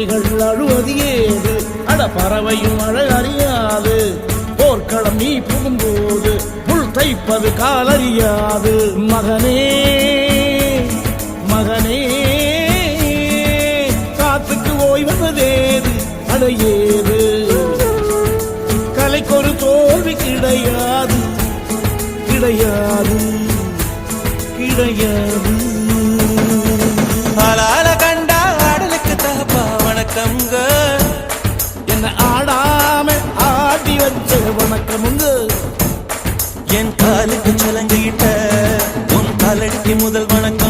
கிளிகள் அழுவது ஏது, அட பறவையும் அழகறியாது. போர்க்களம் நீ புகும்போது முள் தைப்பது காலறியாது. மகனே மகனே காத்துக்கு ஓய்வதேது, அடையேது. கலைக்கொரு தோல்வி கிடையாது கிடையாது கிடையாது. ஆளால கண்டா ஆடலுக்கு தகப்பா வணக்கம்ங்க. என்ன ஆடாம ஆடி வச்ச வணக்கமுங்க. என் காலுக்கு சலங்கிட்ட உன் காலடிக்கு முதல் வணக்கம்.